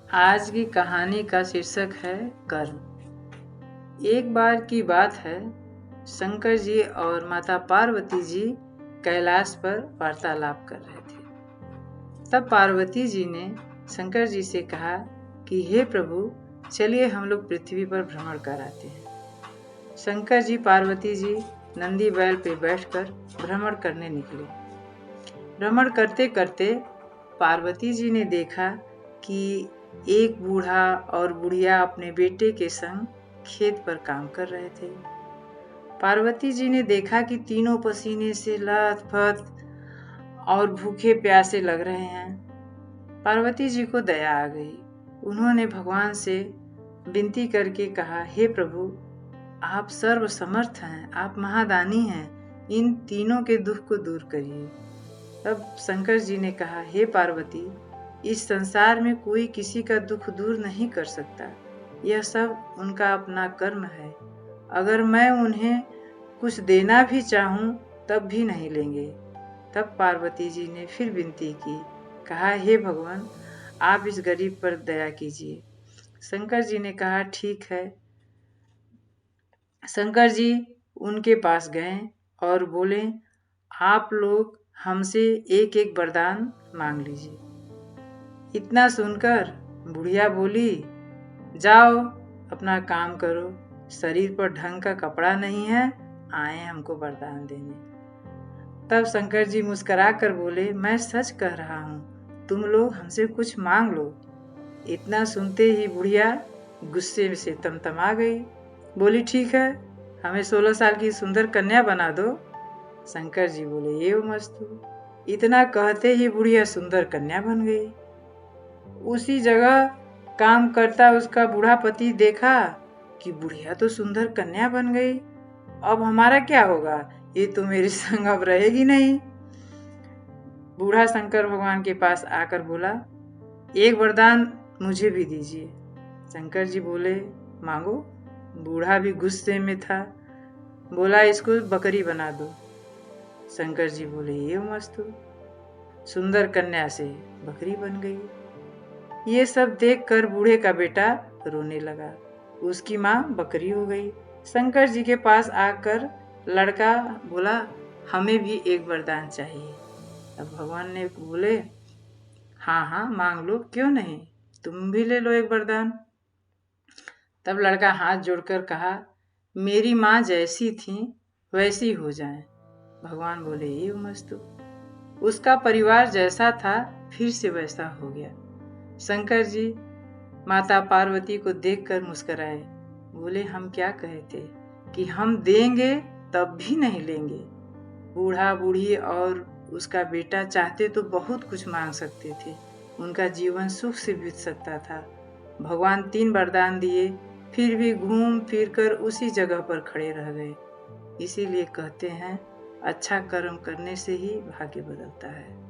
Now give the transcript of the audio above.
आज की कहानी का शीर्षक है कर्म। एक बार की बात है, शंकर जी और माता पार्वती जी कैलाश पर वार्तालाप कर रहे थे। तब पार्वती जी ने शंकर जी से कहा कि हे प्रभु, चलिए हम लोग पृथ्वी पर भ्रमण कर आते हैं। शंकर जी पार्वती जी नंदी बैल पे बैठकर भ्रमण करने निकले। भ्रमण करते करते पार्वती जी ने देखा कि एक बूढ़ा और बुढ़िया अपने बेटे के संग खेत पर काम कर रहे थे। पार्वती जी ने देखा कि तीनों पसीने से लथपथ और भूखे प्यासे लग रहे हैं। पार्वती जी को दया आ गई। उन्होंने भगवान से विनती करके कहा, हे प्रभु, आप सर्वसमर्थ हैं, आप महादानी हैं, इन तीनों के दुख को दूर करिए। तब शंकर जी ने कहा, हे पार्वती, इस संसार में कोई किसी का दुख दूर नहीं कर सकता। यह सब उनका अपना कर्म है। अगर मैं उन्हें कुछ देना भी चाहूं तब भी नहीं लेंगे। तब पार्वती जी ने फिर विनती की, कहा, हे भगवान, आप इस गरीब पर दया कीजिए। शंकर जी ने कहा, ठीक है। शंकर जी उनके पास गए और बोले, आप लोग हमसे एक एक वरदान मांग लीजिए। इतना सुनकर बुढ़िया बोली, जाओ अपना काम करो, शरीर पर ढंग का कपड़ा नहीं है, आए हमको वरदान देने। तब शंकर जी मुस्कुरा कर बोले, मैं सच कह रहा हूँ, तुम लोग हमसे कुछ मांग लो। इतना सुनते ही बुढ़िया गुस्से से तमतमा गई। बोली, ठीक है, हमें 16 साल की सुंदर कन्या बना दो। शंकर जी बोले, ये मस्तु। इतना कहते ही बुढ़िया सुंदर कन्या बन गई। उसी जगह काम करता उसका बूढ़ा पति देखा कि बुढ़िया तो सुंदर कन्या बन गई, अब हमारा क्या होगा, ये तो मेरे संग अब रहेगी नहीं। बूढ़ा शंकर भगवान के पास आकर बोला, एक वरदान मुझे भी दीजिए। शंकर जी बोले, मांगो। बूढ़ा भी गुस्से में था, बोला, इसको बकरी बना दो। शंकर जी बोले, ये मस्तु। सुंदर कन्या से बकरी बन गई। ये सब देखकर बूढ़े का बेटा रोने लगा। उसकी माँ बकरी हो गई। शंकर जी के पास आकर लड़का बोला, हमें भी एक वरदान चाहिए। अब भगवान ने बोले, हाँ हाँ मांग लो, क्यों नहीं, तुम भी ले लो एक वरदान। तब लड़का हाथ जोड़कर कहा, मेरी माँ जैसी थी वैसी हो जाए। भगवान बोले, ये मस्तु। उसका परिवार जैसा था फिर से वैसा हो गया। शंकर जी माता पार्वती को देखकर मुस्कुराए, बोले, हम क्या कहे थे कि हम देंगे तब भी नहीं लेंगे। बूढ़ा बूढ़ी और उसका बेटा चाहते तो बहुत कुछ मांग सकते थे, उनका जीवन सुख से बीत सकता था। भगवान 3 वरदान दिए, फिर भी घूम फिर कर उसी जगह पर खड़े रह गए। इसीलिए कहते हैं, अच्छा कर्म करने से ही भाग्य बदलता है।